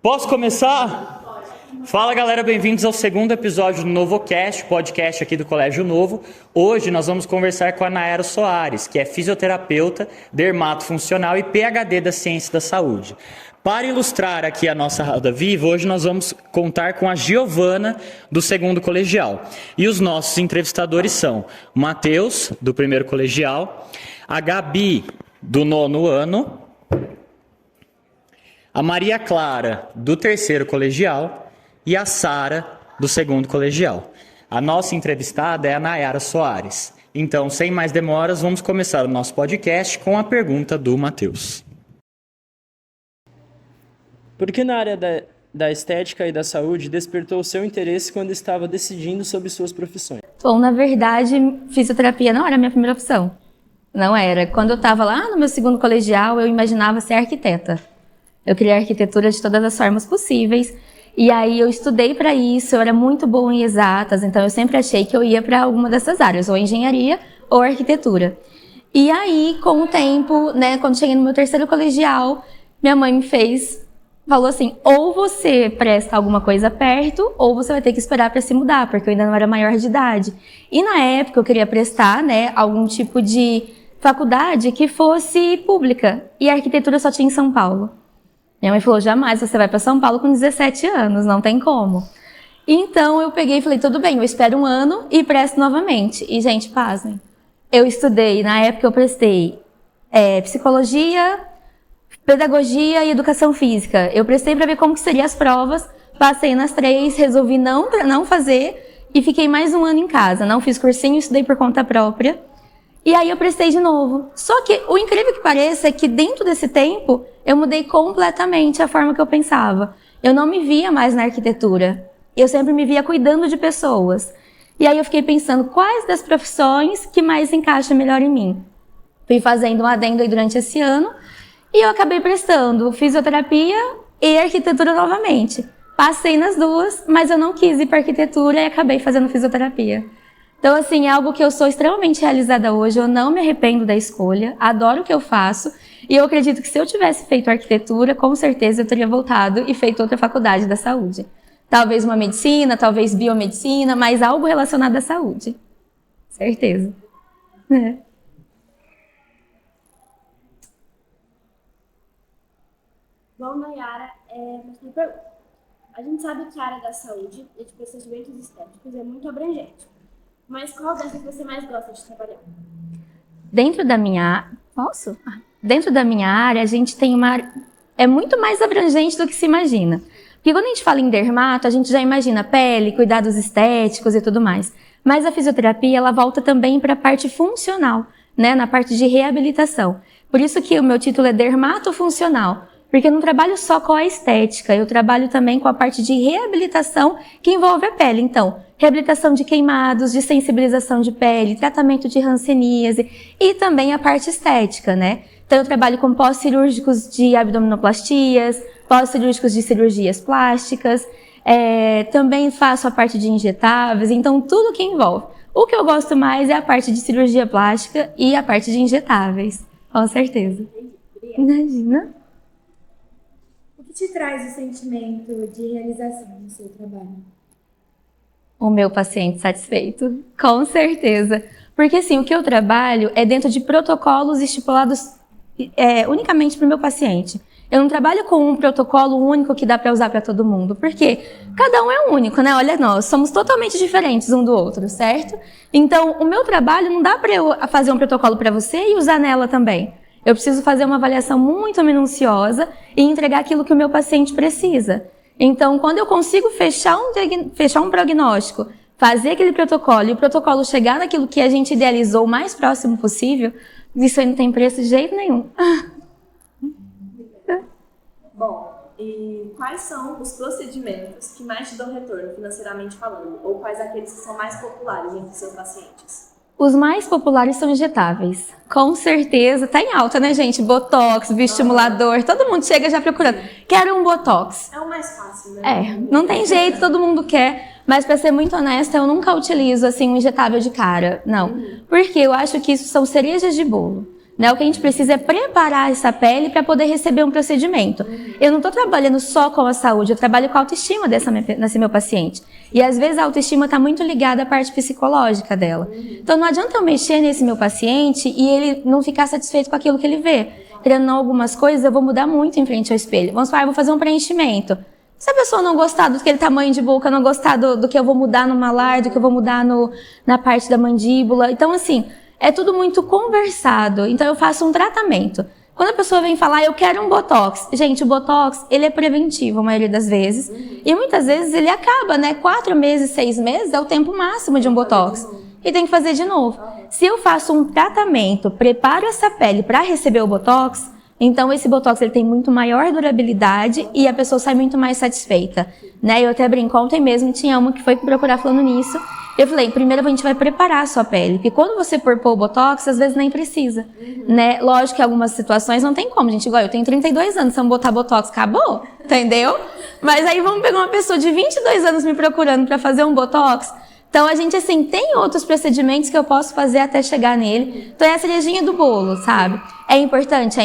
Posso começar? Fala galera, bem-vindos ao segundo episódio do NovoCast, podcast aqui do Colégio Novo. Hoje nós vamos conversar com a Nayara Soares, que é fisioterapeuta, dermatofuncional e PhD da Ciência da Saúde. Para ilustrar aqui a nossa roda viva, hoje nós vamos contar com a Giovana, do segundo colegial. E os nossos entrevistadores são o Matheus, do primeiro colegial, a Gabi, do nono ano, a Maria Clara, do terceiro colegial, e a Sara, do segundo colegial. A nossa entrevistada é a Nayara Soares. Então, sem mais demoras, vamos começar o nosso podcast com a pergunta do Matheus. Por que na área da estética e da saúde despertou o seu interesse quando estava decidindo sobre suas profissões? Bom, na verdade, fisioterapia não era a minha primeira opção. Não era. Quando eu estava lá no meu segundo colegial, eu imaginava ser arquiteta. Eu queria arquitetura de todas as formas possíveis. E aí eu estudei para isso, eu era muito boa em exatas, então eu sempre achei que eu ia para alguma dessas áreas, ou engenharia ou arquitetura. E aí, com o tempo, né, quando cheguei no meu terceiro colegial, minha mãe falou assim, ou você presta alguma coisa perto, ou você vai ter que esperar para se mudar, porque eu ainda não era maior de idade. E na época eu queria prestar, né, algum tipo de faculdade que fosse pública, e a arquitetura só tinha em São Paulo. Minha mãe falou, jamais você vai para São Paulo com 17 anos, não tem como. Então eu peguei e falei, tudo bem, eu espero um ano e presto novamente. E gente, pasmem, eu estudei, na época eu prestei psicologia, pedagogia e educação física. Eu prestei para ver como que seriam as provas, passei nas 3, resolvi não fazer e fiquei mais um ano em casa. Não fiz cursinho, estudei por conta própria. E aí eu prestei de novo. Só que o incrível que pareça é que dentro desse tempo eu mudei completamente a forma que eu pensava. Eu não me via mais na arquitetura. Eu sempre me via cuidando de pessoas. E aí eu fiquei pensando quais das profissões que mais encaixam melhor em mim. Fui fazendo um adendo aí durante esse ano e eu acabei prestando fisioterapia e arquitetura novamente. Passei nas duas, mas eu não quis ir para arquitetura e acabei fazendo fisioterapia. Então, assim, é algo que eu sou extremamente realizada hoje, eu não me arrependo da escolha, adoro o que eu faço, e eu acredito que se eu tivesse feito arquitetura, com certeza eu teria voltado e feito outra faculdade da saúde. Talvez uma medicina, talvez biomedicina, mas algo relacionado à saúde. Certeza. Bom, Nayara, a gente sabe que a área da saúde e de procedimentos estéticos é muito abrangente. Mas qual dessas você mais gosta de trabalhar? Dentro da minha área, a gente tem é muito mais abrangente do que se imagina. Porque quando a gente fala em dermato, a gente já imagina pele, cuidados estéticos e tudo mais. Mas a fisioterapia, ela volta também para a parte funcional, né? Na parte de reabilitação. Por isso que o meu título é dermatofuncional. Porque eu não trabalho só com a estética, eu trabalho também com a parte de reabilitação que envolve a pele. Então, reabilitação de queimados, de sensibilização de pele, tratamento de hanseníase e também a parte estética, né? Então, eu trabalho com pós-cirúrgicos de abdominoplastias, pós-cirúrgicos de cirurgias plásticas, também faço a parte de injetáveis, então tudo que envolve. O que eu gosto mais é a parte de cirurgia plástica e a parte de injetáveis, com certeza. Imagina. O que te traz o sentimento de realização no seu trabalho? O meu paciente satisfeito, com certeza. Porque assim, o que eu trabalho é dentro de protocolos estipulados unicamente para o meu paciente. Eu não trabalho com um protocolo único que dá para usar para todo mundo, porque cada um é único, né? Olha, nós somos totalmente diferentes um do outro, certo? Então, o meu trabalho não dá para eu fazer um protocolo para você e usar nela também. Eu preciso fazer uma avaliação muito minuciosa e entregar aquilo que o meu paciente precisa. Então, quando eu consigo fechar um prognóstico, fazer aquele protocolo e o protocolo chegar naquilo que a gente idealizou o mais próximo possível, isso aí não tem preço de jeito nenhum. Bom, e quais são os procedimentos que mais te dão retorno financeiramente falando? Ou quais aqueles que são mais populares entre seus pacientes? Os mais populares são injetáveis. Com certeza, tá em alta, né, gente? Botox, bioestimulador, todo mundo chega já procurando. Quero um botox. É o mais fácil, né? Não tem jeito, todo mundo quer. Mas pra ser muito honesta, eu nunca utilizo, assim, um injetável de cara. Não. Porque eu acho que isso são cerejas de bolo. Né? O que a gente precisa é preparar essa pele para poder receber um procedimento. Eu não estou trabalhando só com a saúde, eu trabalho com a autoestima desse meu paciente. E às vezes a autoestima está muito ligada à parte psicológica dela. Então não adianta eu mexer nesse meu paciente e ele não ficar satisfeito com aquilo que ele vê. Treinando algumas coisas, eu vou mudar muito em frente ao espelho. Vamos falar, eu vou fazer um preenchimento. Se a pessoa não gostar daquele tamanho de boca, não gostar do que eu vou mudar no malar, do que eu vou mudar na parte da mandíbula. Então, assim, é tudo muito conversado. Então, eu faço um tratamento. Quando a pessoa vem falar, eu quero um Botox. Gente, o Botox, ele é preventivo a maioria das vezes. E muitas vezes ele acaba, né? 4 meses, 6 meses é o tempo máximo de um Botox. E tem que fazer de novo. Se eu faço um tratamento, preparo essa pele para receber o Botox, então esse Botox ele tem muito maior durabilidade e a pessoa sai muito mais satisfeita. Né? Eu até brinco, ontem mesmo tinha uma que foi procurar falando nisso. Eu falei, primeiro a gente vai preparar a sua pele, porque quando você pôr o Botox, às vezes nem precisa, né? Lógico que em algumas situações não tem como, gente. Igual eu tenho 32 anos, se eu botar Botox, acabou, entendeu? Mas aí vamos pegar uma pessoa de 22 anos me procurando para fazer um Botox. Então a gente, assim, tem outros procedimentos que eu posso fazer até chegar nele. Então é a cerejinha do bolo, sabe? É importante,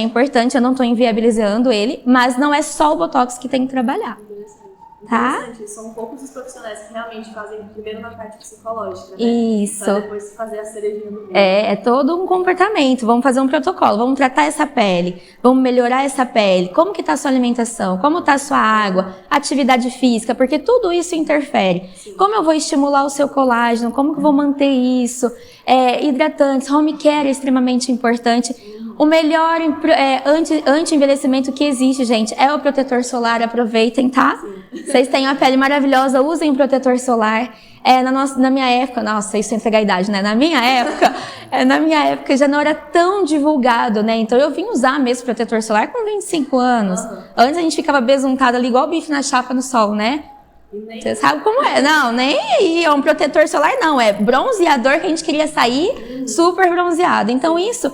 eu não tô inviabilizando ele, mas não é só o Botox que tem que trabalhar. Tá? São poucos os profissionais que realmente fazem primeiro na parte psicológica, né? Isso. Pra depois fazer a cerejinha do bolo. É todo um comportamento. Vamos fazer um protocolo, vamos tratar essa pele, vamos melhorar essa pele. Como que tá a sua alimentação? Como tá a sua água? Atividade física, porque tudo isso interfere. Sim. Como eu vou estimular o seu colágeno? Como que eu vou manter isso? Hidratantes, home care é extremamente importante. O melhor anti-envelhecimento que existe, gente, é o protetor solar. Aproveitem, tá? Vocês têm uma pele maravilhosa, usem o protetor solar. Na minha época, nossa, isso entrega a idade, né? Na minha época já não era tão divulgado, né? Então eu vim usar mesmo protetor solar com 25 anos. Antes a gente ficava besuntada ali igual bife na chapa no sol, né? Você sabe como é? Não, nem aí é um protetor solar, não. É bronzeador que a gente queria sair super bronzeado. Então isso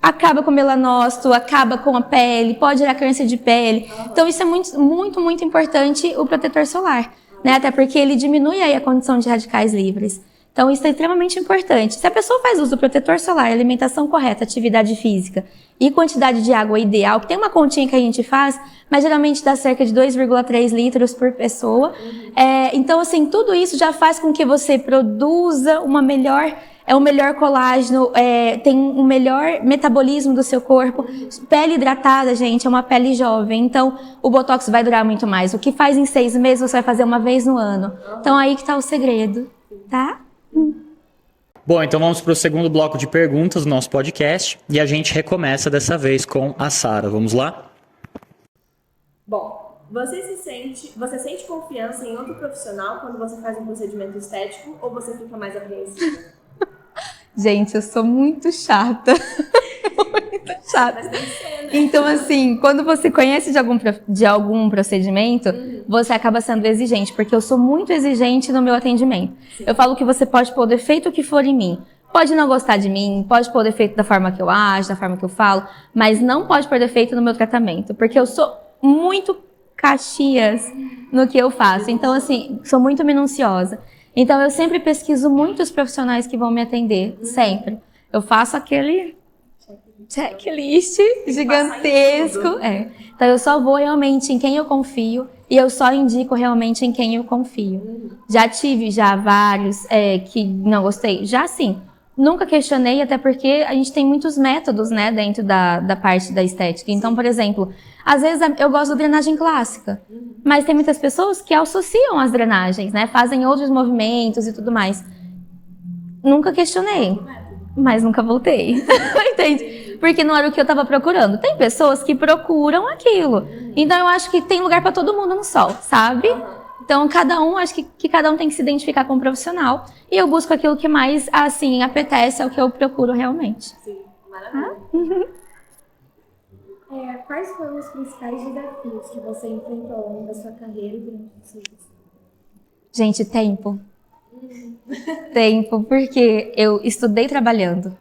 acaba com o melanócito, acaba com a pele, pode gerar câncer de pele. Então isso é muito, muito, muito importante, o protetor solar, né? Até porque ele diminui aí a condição de radicais livres. Então isso é extremamente importante. Se a pessoa faz uso do protetor solar, alimentação correta, atividade física e quantidade de água ideal, que tem uma continha que a gente faz, mas geralmente dá cerca de 2,3 litros por pessoa. Então assim, tudo isso já faz com que você produza um melhor colágeno, tem um melhor metabolismo do seu corpo. Pele hidratada, gente, é uma pele jovem. Então, o Botox vai durar muito mais. O que faz em 6 meses, você vai fazer uma vez no ano. Então, aí que tá o segredo, tá? Bom, então vamos para o segundo bloco de perguntas do nosso podcast. E a gente recomeça dessa vez com a Sara. Vamos lá? Bom, você sente confiança em outro profissional quando você faz um procedimento estético ou você fica mais apreensiva? Gente, eu sou muito chata. Muito chata. Então, assim, quando você conhece de algum procedimento, você acaba sendo exigente, porque eu sou muito exigente no meu atendimento. Sim. Eu falo que você pode pôr o defeito que for em mim. Pode não gostar de mim, pode pôr defeito da forma que eu ajo, da forma que eu falo, mas não pode pôr defeito no meu tratamento, porque eu sou muito caxias no que eu faço. Então, assim, sou muito minuciosa. Então, eu sempre pesquiso muito os profissionais que vão me atender, sempre. Eu faço aquele checklist gigantesco. Então, eu só vou realmente em quem eu confio e eu só indico realmente em quem eu confio. Já tive vários que não gostei, já sim. Nunca questionei, até porque a gente tem muitos métodos, né, dentro da parte da estética. Então, por exemplo, às vezes eu gosto da drenagem clássica, mas tem muitas pessoas que associam as drenagens, né, fazem outros movimentos e tudo mais. Nunca questionei, mas nunca voltei, entende? Porque não era o que eu estava procurando. Tem pessoas que procuram aquilo, então eu acho que tem lugar para todo mundo no sol, sabe? Então, acho que cada um tem que se identificar com um profissional. E eu busco aquilo que mais, assim, apetece, é o que eu procuro realmente. Sim, maravilha. Quais foram os principais desafios que você enfrentou ao longo da sua carreira e durante os seus estudos? Gente, tempo. Tempo, porque eu estudei trabalhando.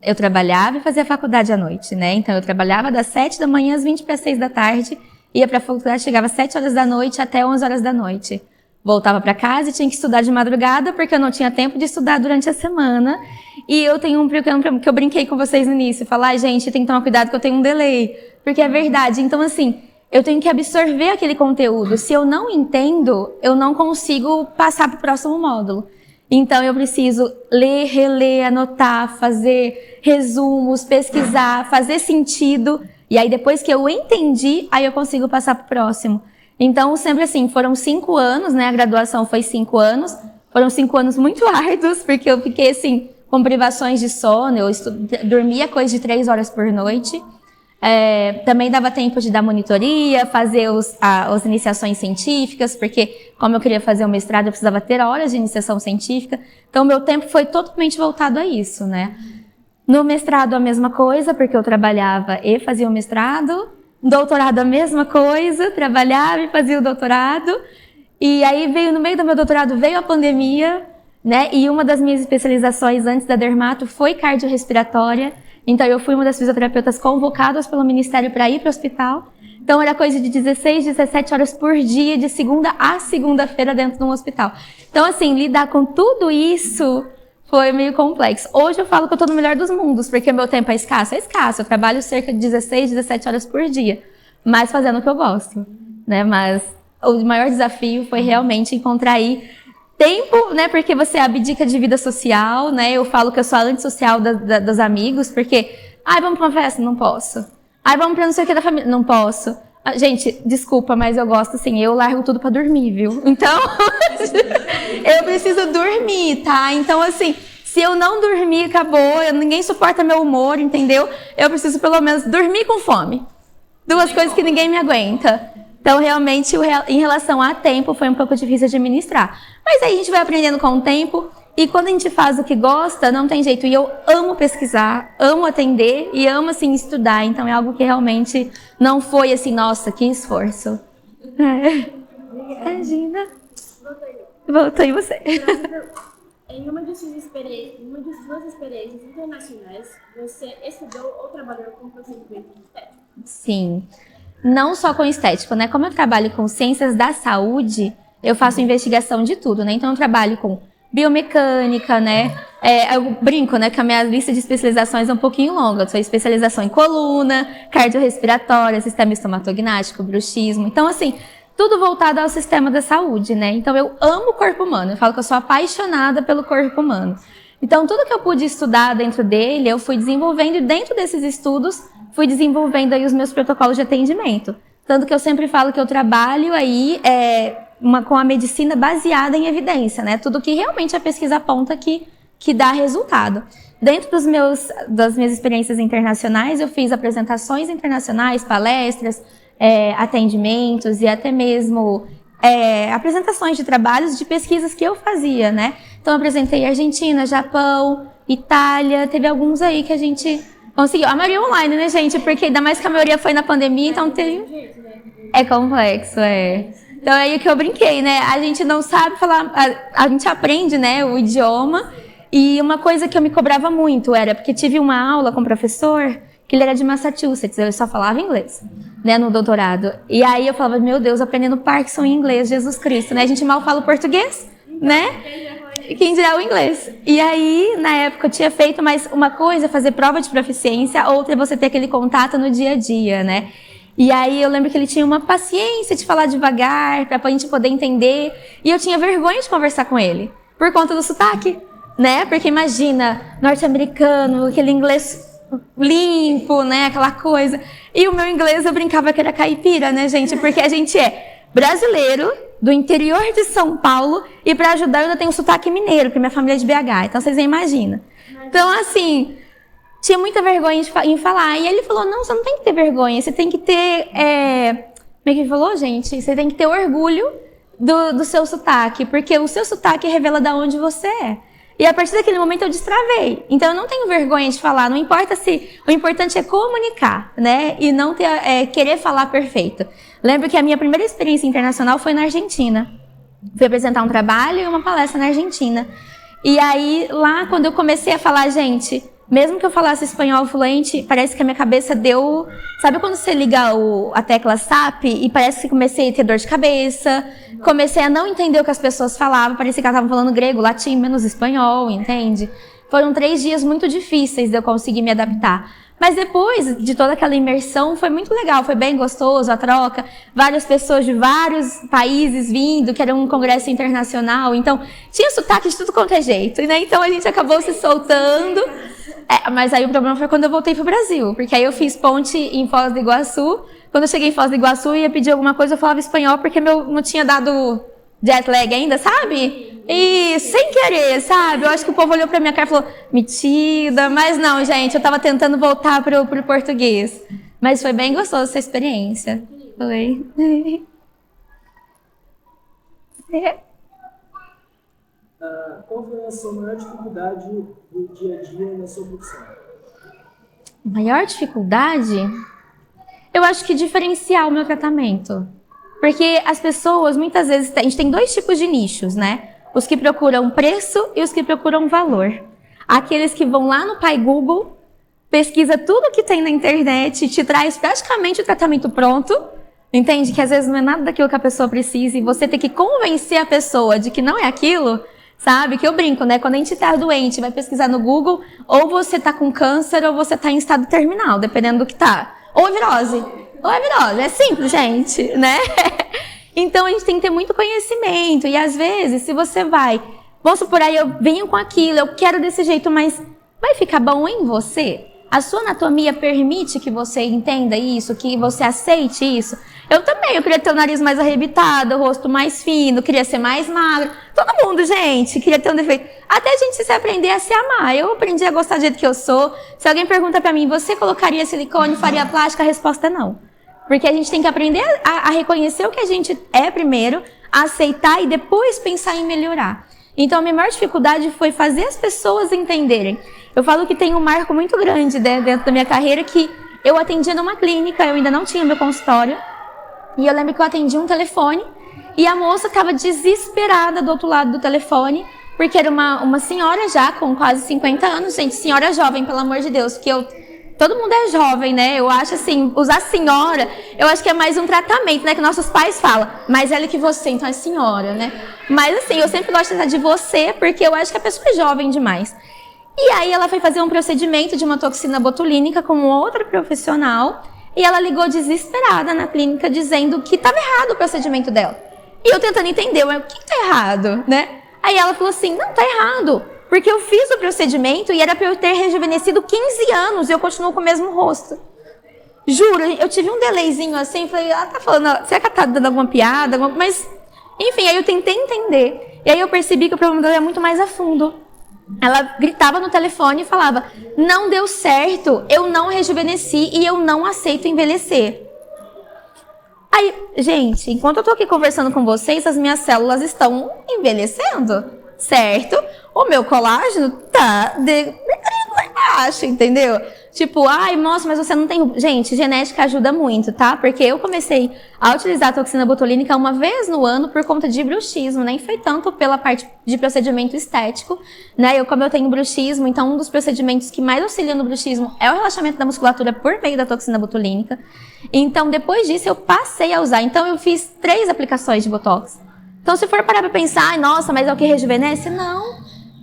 Eu trabalhava e fazia faculdade à noite, né? Então, eu trabalhava das 7 da manhã às 20 para 6 da tarde. Ia para a faculdade, chegava às 7 horas da noite até 11 horas da noite. voltava para casa e tinha que estudar de madrugada, porque eu não tinha tempo de estudar durante a semana. E eu tenho um problema que eu brinquei com vocês no início, falar, gente, tem que tomar cuidado que eu tenho um delay, porque é verdade. Então, assim, eu tenho que absorver aquele conteúdo. Se eu não entendo, eu não consigo passar para o próximo módulo. Então, eu preciso ler, reler, anotar, fazer resumos, pesquisar, fazer sentido. E aí, depois que eu entendi, aí eu consigo passar para o próximo. Então, sempre assim, foram 5 anos, né? A graduação foi 5 anos. Foram 5 anos muito árduos, porque eu fiquei, assim, com privações de sono. Eu dormia coisa de 3 horas por noite. Também dava tempo de dar monitoria, fazer as iniciações científicas, porque como eu queria fazer o mestrado, eu precisava ter horas de iniciação científica. Então, meu tempo foi totalmente voltado a isso, né? No mestrado, a mesma coisa, porque eu trabalhava e fazia o mestrado. Doutorado, a mesma coisa, trabalhava e fazia o doutorado. E aí, no meio do meu doutorado, veio a pandemia, né? E uma das minhas especializações antes da dermato foi cardiorrespiratória. Então, eu fui uma das fisioterapeutas convocadas pelo Ministério para ir para o hospital. Então, era coisa de 16, 17 horas por dia, de segunda a segunda-feira dentro de um hospital. Então, assim, lidar com tudo isso foi meio complexo. Hoje eu falo que eu estou no melhor dos mundos, porque meu tempo é escasso. É escasso, eu trabalho cerca de 16, 17 horas por dia, mas fazendo o que eu gosto, né? Mas o maior desafio foi realmente encontrar aí tempo, né? Porque você abdica de vida social, né? Eu falo que eu sou a antissocial dos amigos, porque, vamos pra uma festa? Não posso. Vamos pra não sei o que da família? Não posso. Gente, desculpa, mas eu gosto assim, eu largo tudo pra dormir, viu? Então, eu preciso dormir, tá? Então, assim, se eu não dormir, acabou, ninguém suporta meu humor, entendeu? Eu preciso pelo menos dormir com fome. 2 coisas que ninguém me aguenta. Então, realmente, em relação a tempo, foi um pouco difícil de administrar. Mas aí a gente vai aprendendo com o tempo. E quando a gente faz o que gosta, não tem jeito. E eu amo pesquisar, amo atender e amo, assim, estudar. Então, é algo que realmente não foi assim, nossa, que esforço. Imagina. Voltou em você. Em uma de suas experiências internacionais, você estudou ou trabalhou com procedimento estético? Sim. Não só com estético, né? Como eu trabalho com ciências da saúde, eu faço investigação de tudo, né? Então, eu trabalho com biomecânica, né? Eu brinco, né? Que a minha lista de especializações é um pouquinho longa. Eu sou especialização em coluna, cardiorrespiratória, sistema estomatognático, bruxismo. Então, assim, tudo voltado ao sistema da saúde, né? Então, eu amo o corpo humano. Eu falo que eu sou apaixonada pelo corpo humano. Então, tudo que eu pude estudar dentro dele, eu fui desenvolvendo e dentro desses estudos, fui desenvolvendo aí os meus protocolos de atendimento. Tanto que eu sempre falo que eu trabalho aí com a medicina baseada em evidência, né? Tudo que realmente a pesquisa aponta que dá resultado. Dentro das minhas experiências internacionais, eu fiz apresentações internacionais, palestras, atendimentos e até mesmo apresentações de trabalhos de pesquisas que eu fazia, né? Então, eu apresentei Argentina, Japão, Itália, teve alguns aí que a gente conseguiu. A maioria online, né, gente? Porque ainda mais que a maioria foi na pandemia, então teve... É complexo, Então, é aí que eu brinquei, né? A gente não sabe falar... A gente aprende, né, o idioma. E uma coisa que eu me cobrava muito era... Porque tive uma aula com um professor que ele era de Massachusetts, eu só falava inglês, né, no doutorado. E aí eu falava, meu Deus, aprendendo Parkinson em inglês, Jesus Cristo, né? A gente mal fala o português, né? Quem dirá o inglês. E aí, na época, eu tinha feito, mas uma coisa é fazer prova de proficiência, outra é você ter aquele contato no dia a dia, né? E aí eu lembro que ele tinha uma paciência de falar devagar, pra gente poder entender. E eu tinha vergonha de conversar com ele, por conta do sotaque, né? Porque imagina, norte-americano, aquele inglês limpo, né? Aquela coisa. E o meu inglês eu brincava que era caipira, né, gente? Porque a gente é brasileiro, do interior de São Paulo, e para ajudar eu ainda tenho sotaque mineiro, porque minha família é de BH, então vocês imaginam. Então, assim, tinha muita vergonha em falar. E ele falou, não, você não tem que ter vergonha, você tem que ter... Como é que ele falou, gente? Você tem que ter orgulho do seu sotaque, porque o seu sotaque revela de onde você é. E a partir daquele momento eu destravei. Então eu não tenho vergonha de falar, não importa se... O importante é comunicar, né? E não querer falar perfeito. Lembro que a minha primeira experiência internacional foi na Argentina. Fui apresentar um trabalho e uma palestra na Argentina. E aí, lá, quando eu comecei a falar, gente, mesmo que eu falasse espanhol fluente, parece que a minha cabeça deu... Sabe quando você liga a tecla SAP e parece que comecei a ter dor de cabeça, comecei a não entender o que as pessoas falavam, parecia que elas estavam falando grego, latim, menos espanhol, entende? Foram 3 dias muito difíceis de eu conseguir me adaptar. Mas depois de toda aquela imersão, foi muito legal, foi bem gostoso a troca. Várias pessoas de vários países vindo, que era um congresso internacional. Então, tinha sotaque de tudo quanto é jeito, né? Então, a gente acabou se soltando. Mas aí o problema foi quando eu voltei pro Brasil. Porque aí eu fiz ponte em Foz do Iguaçu. Quando eu cheguei em Foz do Iguaçu e ia pedir alguma coisa, eu falava espanhol, porque não tinha dado jet lag ainda, sabe? E sem querer, sabe? Eu acho que o povo olhou pra minha cara e falou, metida. Mas não, gente, eu tava tentando voltar pro português. Mas foi bem gostoso essa experiência. Foi. Qual foi a sua maior dificuldade do dia a dia na sua profissão? Maior dificuldade? Eu acho que diferenciar o meu tratamento. Porque as pessoas, muitas vezes, a gente tem 2 tipos de nichos, né? Os que procuram preço e os que procuram valor. Aqueles que vão lá no pai Google, pesquisa tudo que tem na internet, te traz praticamente o tratamento pronto, entende? Que às vezes não é nada daquilo que a pessoa precisa e você tem que convencer a pessoa de que não é aquilo, sabe? Que eu brinco, né? Quando a gente tá doente, vai pesquisar no Google, ou você tá com câncer ou você tá em estado terminal, dependendo do que tá. Ou é virose. Ou é virose. É simples, gente, né? Então, a gente tem que ter muito conhecimento. E, às vezes, se você vai... Vamos supor, aí eu venho com aquilo, eu quero desse jeito, mas vai ficar bom em você? A sua anatomia permite que você entenda isso, que você aceite isso? Eu também, eu queria ter o nariz mais arrebitado, o rosto mais fino, queria ser mais magro. Todo mundo, gente, queria ter um defeito. Até a gente se aprender a se amar. Eu aprendi a gostar do jeito que eu sou. Se alguém pergunta pra mim, você colocaria silicone, faria plástica? A resposta é não. Porque a gente tem que aprender a reconhecer o que a gente é primeiro, a aceitar e depois pensar em melhorar. Então, a minha maior dificuldade foi fazer as pessoas entenderem. Eu falo que tem um marco muito grande dentro da minha carreira, que eu atendia numa clínica, eu ainda não tinha meu consultório, e eu lembro que eu atendi um telefone, e a moça estava desesperada do outro lado do telefone, porque era uma senhora já, com quase 50 anos, gente, senhora jovem, pelo amor de Deus, porque todo mundo é jovem, né? Eu acho assim, usar senhora, eu acho que é mais um tratamento, né? Que nossos pais falam, mais velha que você, então é senhora, né? Mas assim, eu sempre gosto de tratar de você, porque eu acho que a pessoa é jovem demais. E aí ela foi fazer um procedimento de uma toxina botulínica com outra profissional, e ela ligou desesperada na clínica, dizendo que estava errado o procedimento dela. E eu tentando entender, o que está errado, né? Aí ela falou assim, não, está errado. Porque eu fiz o procedimento e era para eu ter rejuvenescido 15 anos e eu continuo com o mesmo rosto. Juro, eu tive um delayzinho assim, falei, ela tá falando, será que ela tá dando alguma piada? Mas, enfim, aí eu tentei entender. E aí eu percebi que o problema dela é muito mais a fundo. Ela gritava no telefone e falava, não deu certo, eu não rejuvenesci e eu não aceito envelhecer. Aí, gente, enquanto eu tô aqui conversando com vocês, as minhas células estão envelhecendo, certo? O meu colágeno tá baixo, entendeu? Tipo, ai, moça, mas você não tem... Gente, genética ajuda muito, tá? Porque eu comecei a utilizar a toxina botulínica uma vez no ano por conta de bruxismo, nem foi tanto pela parte de procedimento estético, né? Como eu tenho bruxismo, então um dos procedimentos que mais auxiliam no bruxismo é o relaxamento da musculatura por meio da toxina botulínica. Então, depois disso, eu passei a usar. Então, eu fiz 3 aplicações de Botox. Então, se for parar pra pensar, nossa, mas é o que rejuvenesce? Não.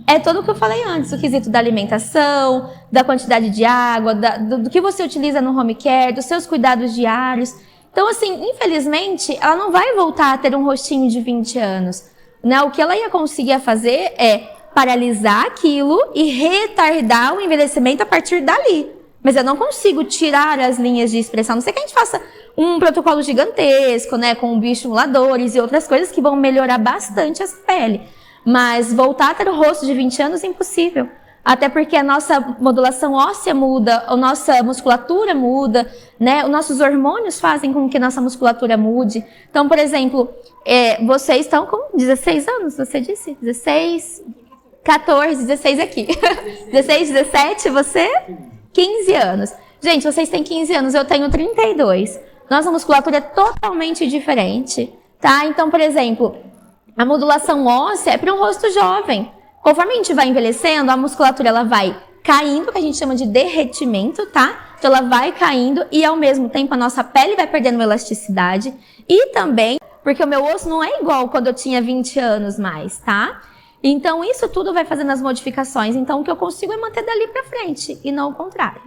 É tudo o que eu falei antes, o quesito da alimentação, da quantidade de água, do que você utiliza no home care, dos seus cuidados diários. Então, assim, infelizmente, ela não vai voltar a ter um rostinho de 20 anos. Né? O que ela ia conseguir fazer é paralisar aquilo e retardar o envelhecimento a partir dali. Mas eu não consigo tirar as linhas de expressão, a não ser que a gente faça um protocolo gigantesco, né, com bioestimuladores e outras coisas que vão melhorar bastante essa pele. Mas voltar a ter o rosto de 20 anos é impossível. Até porque a nossa modulação óssea muda, a nossa musculatura muda, né? Os nossos hormônios fazem com que a nossa musculatura mude. Então, por exemplo, vocês estão com 16 anos, você disse? 16, 14, 16 aqui. 16, 17, você? 15 anos. Gente, vocês têm 15 anos, eu tenho 32. Nossa musculatura é totalmente diferente, tá? Então, por exemplo, a modulação óssea é para um rosto jovem. Conforme a gente vai envelhecendo, a musculatura ela vai caindo, que a gente chama de derretimento, tá? Então ela vai caindo e ao mesmo tempo a nossa pele vai perdendo elasticidade e também porque o meu osso não é igual quando eu tinha 20 anos mais, tá? Então isso tudo vai fazendo as modificações. Então o que eu consigo é manter dali pra frente e não o contrário.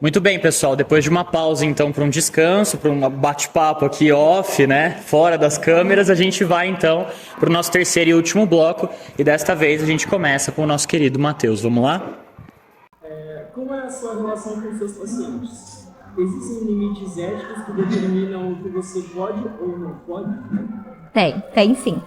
Muito bem, pessoal. Depois de uma pausa, então, para um descanso, para um bate-papo aqui off, né, fora das câmeras, a gente vai, então, para o nosso terceiro e último bloco. E desta vez a gente começa com o nosso querido Matheus. Vamos lá? Como é a sua relação com seus pacientes? Existem limites éticos que determinam o que você pode ou não pode? Tem sim.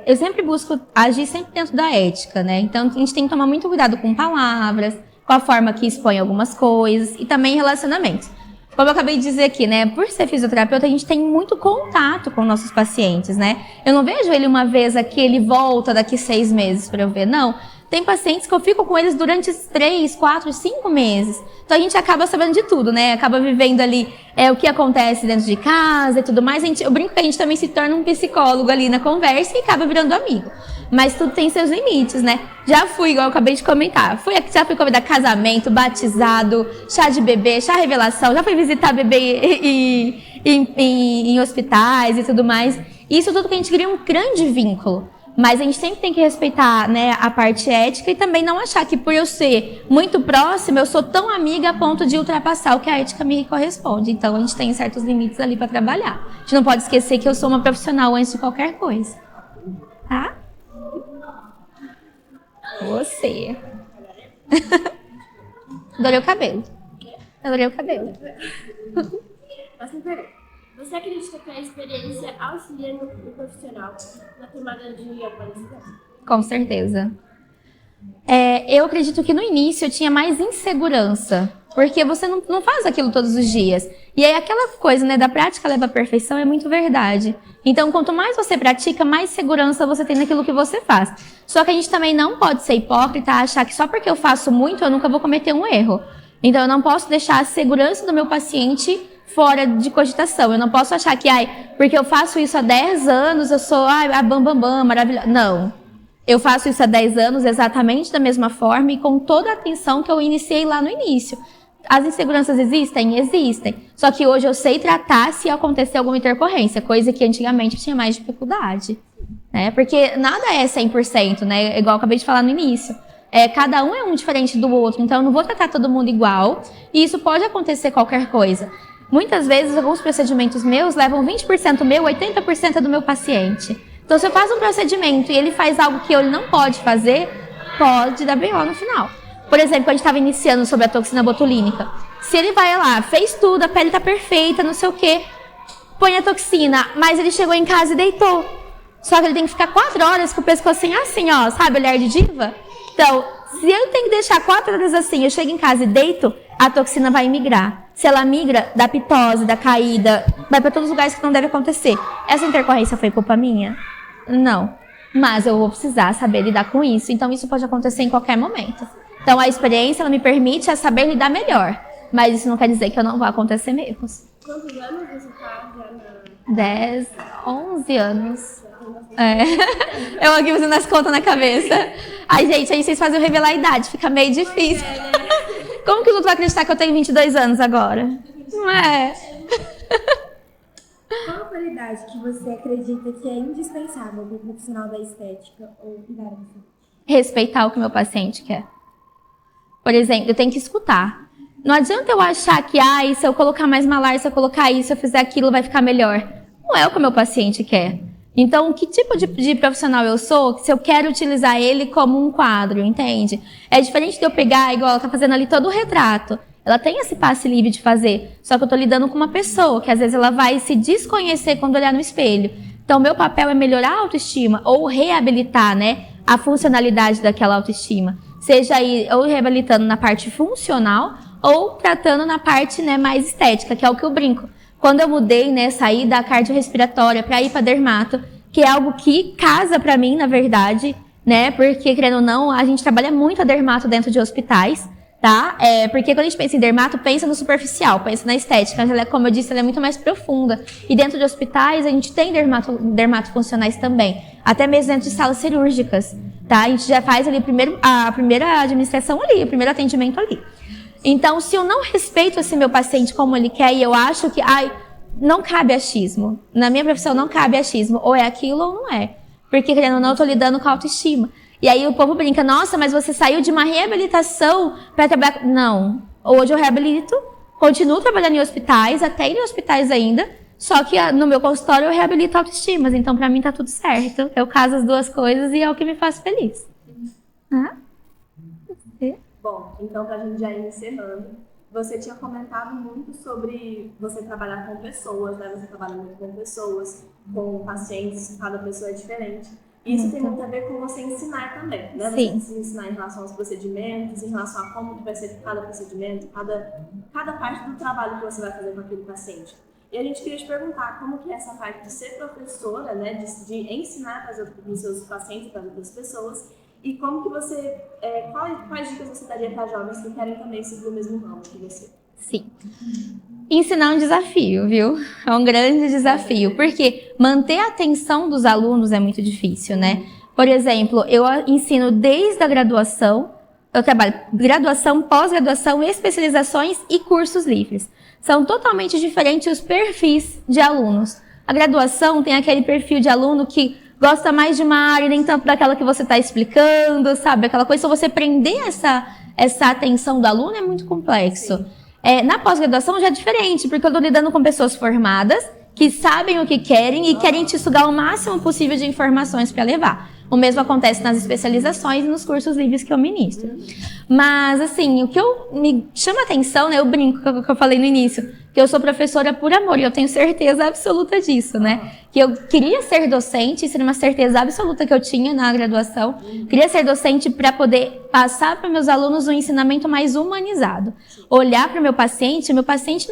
Eu sempre busco agir sempre dentro da ética, né? Então a gente tem que tomar muito cuidado com palavras, com a forma que expõe algumas coisas e também relacionamentos. Como eu acabei de dizer aqui, né? Por ser fisioterapeuta, a gente tem muito contato com nossos pacientes, né? Eu não vejo ele uma vez aqui, ele volta daqui 6 meses para eu ver, não. Tem pacientes que eu fico com eles durante 3, 4, 5 meses. Então a gente acaba sabendo de tudo, né? Acaba vivendo ali o que acontece dentro de casa e tudo mais. Eu brinco que a gente também se torna um psicólogo ali na conversa e acaba virando amigo. Mas tudo tem seus limites, né? Já fui, igual eu acabei de comentar, já fui convidar casamento, batizado, chá de bebê, chá revelação, já fui visitar bebê em hospitais e tudo mais. Isso tudo que a gente cria um grande vínculo. Mas a gente sempre tem que respeitar, né, a parte ética e também não achar que por eu ser muito próxima, eu sou tão amiga a ponto de ultrapassar o que a ética me corresponde. Então a gente tem certos limites ali para trabalhar. A gente não pode esquecer que eu sou uma profissional antes de qualquer coisa. Tá? Você. Adorei o cabelo. Adorei o cabelo. Próxima pergunta. Você acredita que a experiência auxilia no profissional na tomada de alguma decisão? Com certeza. Eu acredito que no início eu tinha mais insegurança, porque você não faz aquilo todos os dias. E aí aquela coisa, né, da prática leva à perfeição é muito verdade. Então, quanto mais você pratica, mais segurança você tem naquilo que você faz. Só que a gente também não pode ser hipócrita, achar que só porque eu faço muito, eu nunca vou cometer um erro. Então, eu não posso deixar a segurança do meu paciente fora de cogitação. Eu não posso achar que, porque eu faço isso há 10 anos, eu sou a bam, maravilhosa. Não. Eu faço isso há 10 anos exatamente da mesma forma e com toda a atenção que eu iniciei lá no início. As inseguranças existem? Existem. Só que hoje eu sei tratar se acontecer alguma intercorrência, coisa que antigamente eu tinha mais dificuldade. Né? Porque nada é 100%, né? Igual eu acabei de falar no início. Cada um é um diferente do outro, então eu não vou tratar todo mundo igual e isso pode acontecer qualquer coisa. Muitas vezes, alguns procedimentos meus levam 20% meu, 80% do meu paciente. Então, se eu faço um procedimento e ele faz algo que ele não pode fazer, pode dar BO no final. Por exemplo, quando a gente estava iniciando sobre a toxina botulínica. Se ele vai lá, fez tudo, a pele está perfeita, não sei o quê, põe a toxina, mas ele chegou em casa e deitou. Só que ele tem que ficar 4 horas com o pescocinho assim, ó, sabe, olhar de diva? Então, se eu tenho que deixar 4 horas assim, eu chego em casa e deito, a toxina vai migrar. Se ela migra, da pitose, da caída, vai para todos os lugares que não deve acontecer. Essa intercorrência foi culpa minha? Não. Mas eu vou precisar saber lidar com isso. Então, isso pode acontecer em qualquer momento. Então, a experiência ela me permite saber lidar melhor. Mas isso não quer dizer que eu não vou acontecer erros. Quantos anos você está já na... 10, 11 anos. Eu aqui fazendo as contas na cabeça. Ai, gente, aí vocês fazem eu revelar a idade, fica meio difícil. Como que os outros vão acreditar que eu tenho 22 anos agora? Não é? Qual a qualidade que você acredita que é indispensável para o profissional da estética ou da área da saúde? Respeitar o que o meu paciente quer. Por exemplo, eu tenho que escutar. Não adianta eu achar que, se eu colocar mais malar, se eu colocar isso, se eu fizer aquilo, vai ficar melhor. Não é o que o meu paciente quer. Então, que tipo de profissional eu sou, se eu quero utilizar ele como um quadro, entende? É diferente de eu pegar, igual ela tá fazendo ali todo o retrato. Ela tem esse passe livre de fazer, só que eu tô lidando com uma pessoa, que às vezes ela vai se desconhecer quando olhar no espelho. Então, meu papel é melhorar a autoestima, ou reabilitar, né, a funcionalidade daquela autoestima. Seja aí, ou reabilitando na parte funcional, ou tratando na parte, né, mais estética, que é o que eu brinco. Quando eu mudei, né, saí da cardiorrespiratória para ir para dermato, que é algo que casa para mim, na verdade, né, porque, querendo ou não, a gente trabalha muito a dermato dentro de hospitais, tá? Porque quando a gente pensa em dermato, pensa no superficial, pensa na estética, mas ela, como eu disse, ela é muito mais profunda. E dentro de hospitais, a gente tem dermato funcionais também, até mesmo dentro de salas cirúrgicas. tá? A gente já faz ali a primeira administração ali, o primeiro atendimento ali. Então, se eu não respeito esse meu paciente como ele quer e eu acho que, não cabe achismo. Na minha profissão não cabe achismo. Ou é aquilo ou não é. Porque, querendo ou não, eu tô lidando com a autoestima. E aí o povo brinca, nossa, mas você saiu de uma reabilitação para trabalhar... Não. Hoje eu reabilito, continuo trabalhando em hospitais, até em hospitais ainda, só que no meu consultório eu reabilito autoestimas. Então, pra mim, tá tudo certo. Eu caso as duas coisas e é o que me faz feliz. Bom, então pra gente já ir encerrando, você tinha comentado muito sobre você trabalhar com pessoas, né? Você trabalha muito com pessoas, com pacientes, cada pessoa é diferente. E isso tem muito a ver com você ensinar também, né? Sim. Você ensinar em relação aos procedimentos, em relação a como que vai ser cada procedimento, cada parte do trabalho que você vai fazer com aquele paciente. E a gente queria te perguntar como que é essa parte de ser professora, né? De ensinar para os seus pacientes, para as outras pessoas. E como que você, quais dicas você daria para jovens que querem também seguir o mesmo ramo que você? Sim. Ensinar é um desafio, viu? É um grande desafio, porque manter a atenção dos alunos é muito difícil, né? Por exemplo, eu ensino desde a graduação, eu trabalho graduação, pós-graduação, especializações e cursos livres. São totalmente diferentes os perfis de alunos. A graduação tem aquele perfil de aluno que gosta mais de uma área, nem tanto daquela que você está explicando, sabe? Aquela coisa, se você prender essa atenção do aluno é muito complexo. Na pós-graduação já é diferente, porque eu estou lidando com pessoas formadas, que sabem o que querem e querem te sugar o máximo possível de informações para levar. O mesmo acontece nas especializações e nos cursos livres que eu ministro. Mas, assim, o que me chama a atenção, né? Eu brinco com o que eu falei no início, que eu sou professora por amor, e eu tenho certeza absoluta disso, né? Que eu queria ser docente, isso era uma certeza absoluta que eu tinha na graduação. Queria ser docente para poder passar para meus alunos um ensinamento mais humanizado. Olhar para o meu paciente não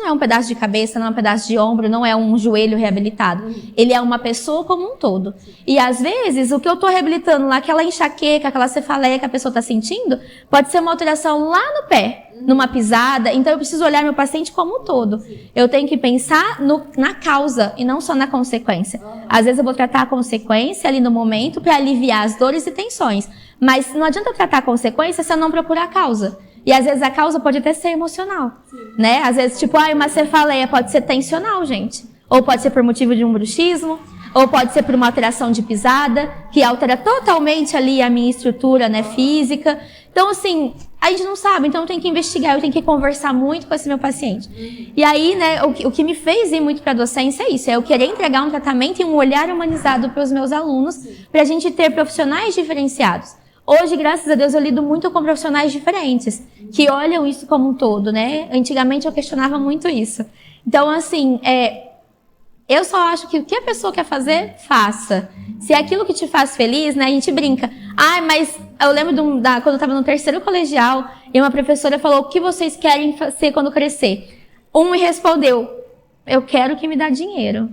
é um pedaço de cabeça, não é um pedaço de ombro, não é um joelho reabilitado. Ele é uma pessoa como um todo. E às vezes, o que eu estou reabilitando lá, aquela enxaqueca, aquela cefaleia que a pessoa está sentindo, pode ser uma alteração lá no pé, numa pisada. Então eu preciso olhar meu paciente como um todo. Eu tenho que pensar na causa e não só na consequência. Às vezes eu vou tratar a consequência ali no momento para aliviar as dores e tensões. Mas não adianta tratar a consequência se eu não procurar a causa. E às vezes a causa pode até ser emocional, né? Às vezes, tipo, uma cefaleia pode ser tensional, gente. Ou pode ser por motivo de um bruxismo, ou pode ser por uma alteração de pisada, que altera totalmente ali a minha estrutura, né, física. Então, assim, a gente não sabe, então eu tenho que investigar, eu tenho que conversar muito com esse meu paciente. E aí, né, o que me fez ir muito para a docência é isso, é eu querer entregar um tratamento e um olhar humanizado para os meus alunos, para a gente ter profissionais diferenciados. Hoje, graças a Deus, eu lido muito com profissionais diferentes, que olham isso como um todo, né? Antigamente eu questionava muito isso. Então, assim, eu só acho que o que a pessoa quer fazer, faça. Se é aquilo que te faz feliz, né? A gente brinca. Mas eu lembro quando eu estava no 3º colegial, e uma professora falou, o que vocês querem ser quando crescer? Um me respondeu, eu quero que me dá dinheiro.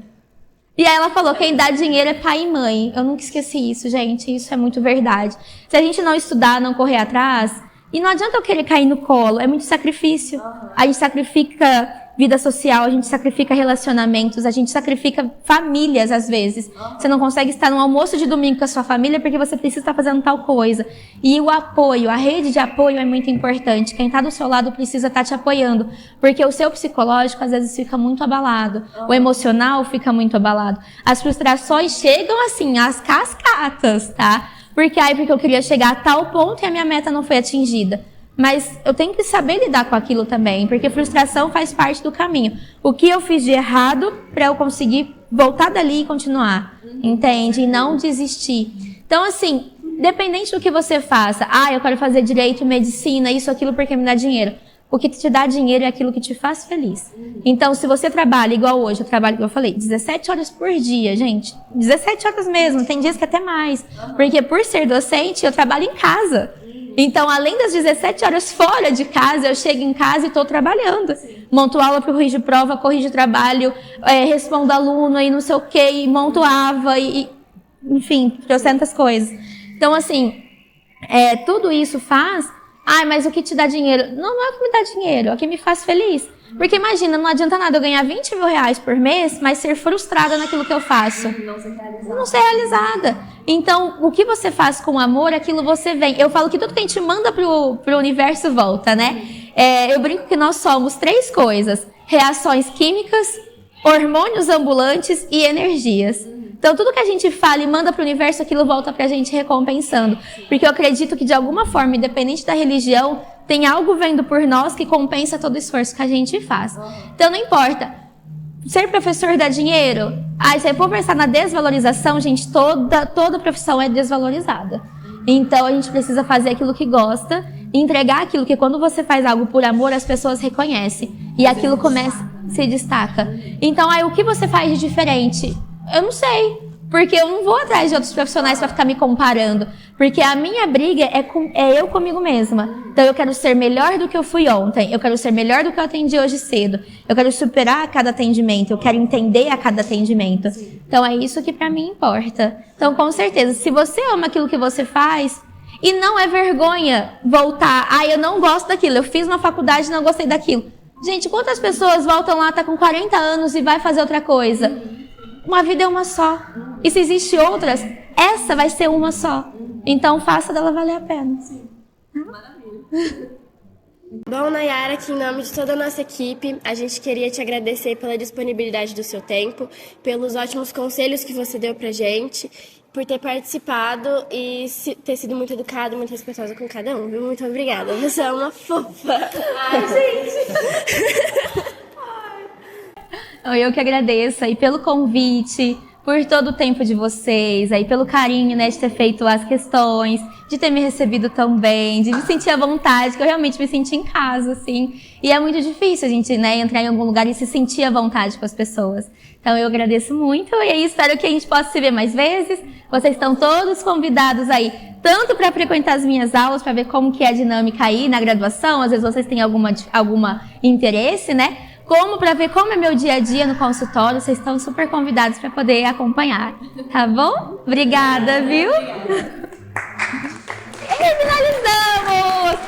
E aí ela falou, quem dá dinheiro é pai e mãe. Eu nunca esqueci isso, gente. Isso é muito verdade. Se a gente não estudar, não correr atrás, e não adianta eu querer cair no colo, é muito sacrifício. A gente sacrifica vida social, a gente sacrifica relacionamentos, a gente sacrifica famílias às vezes. Você não consegue estar no almoço de domingo com a sua família porque você precisa estar fazendo tal coisa. E o apoio, a rede de apoio é muito importante. Quem está do seu lado precisa estar te apoiando, porque o seu psicológico às vezes fica muito abalado, o emocional fica muito abalado. As frustrações chegam assim, às cascatas, tá? Porque eu queria chegar a tal ponto e a minha meta não foi atingida. Mas eu tenho que saber lidar com aquilo também, porque frustração faz parte do caminho. O que eu fiz de errado para eu conseguir voltar dali e continuar, entende? E não desistir. Então, assim, independente do que você faça, eu quero fazer direito, medicina, isso, aquilo, porque me dá dinheiro. O que te dá dinheiro é aquilo que te faz feliz. Então, se você trabalha igual hoje, eu trabalho, como eu falei, 17 horas por dia, gente. 17 horas mesmo, tem dias que até mais. Porque por ser docente, eu trabalho em casa. Então, além das 17 horas fora de casa, eu chego em casa e estou trabalhando. Monto aula para corrigir prova, corrijo trabalho, respondo aluno e não sei o quê, e monto AVA, enfim, trocentas coisas. Então, assim, tudo isso faz... mas o que te dá dinheiro? Não é o que me dá dinheiro, é o que me faz feliz. Porque imagina, não adianta nada eu ganhar 20 mil reais por mês, mas ser frustrada naquilo que eu faço. Não ser realizada. Não ser realizada. Então, o que você faz com amor, aquilo você vem. Eu falo que tudo que a gente manda pro universo volta, né? Eu brinco que nós somos 3 coisas: reações químicas, hormônios ambulantes e energias. Então, tudo que a gente fala e manda pro universo, aquilo volta pra gente recompensando. Porque eu acredito que, de alguma forma, independente da religião, tem algo vendo por nós que compensa todo o esforço que a gente faz. Então, não importa. Ser professor dá dinheiro? Se eu for pensar na desvalorização, gente, toda profissão é desvalorizada. Então, a gente precisa fazer aquilo que gosta, entregar aquilo que, quando você faz algo por amor, as pessoas reconhecem. E aquilo se destaca. Então, o que você faz de diferente? Eu não sei, porque eu não vou atrás de outros profissionais para ficar me comparando, porque a minha briga é eu comigo mesma. Então eu quero ser melhor do que eu fui ontem, eu quero ser melhor do que eu atendi hoje cedo, eu quero superar a cada atendimento, eu quero entender a cada atendimento. Então é isso que para mim importa. Então, com certeza, se você ama aquilo que você faz, e não é vergonha voltar, eu não gosto daquilo, eu fiz uma faculdade e não gostei daquilo. Gente, quantas pessoas voltam lá, tá com 40 anos e vai fazer outra coisa? Uma vida é uma só. E se existem outras, essa vai ser uma só. Então, faça dela valer a pena. Sim. Maravilha. Bom, Nayara, aqui em nome de toda a nossa equipe, a gente queria te agradecer pela disponibilidade do seu tempo, pelos ótimos conselhos que você deu pra gente, por ter participado e ter sido muito educado, muito respeitosa com cada um, viu? Muito obrigada. Você é uma fofa. Ai, gente! Eu que agradeço aí pelo convite, por todo o tempo de vocês, aí pelo carinho, né, de ter feito as questões, de ter me recebido tão bem, de me sentir à vontade, que eu realmente me senti em casa, assim. E é muito difícil a gente, né, entrar em algum lugar e se sentir à vontade com as pessoas. Então eu agradeço muito e aí espero que a gente possa se ver mais vezes. Vocês estão todos convidados aí, tanto para frequentar as minhas aulas, para ver como que é a dinâmica aí na graduação, às vezes vocês têm alguma interesse, né? Como para ver como é meu dia a dia no consultório, vocês estão super convidados para poder acompanhar, tá bom? Obrigada, viu? E finalizamos!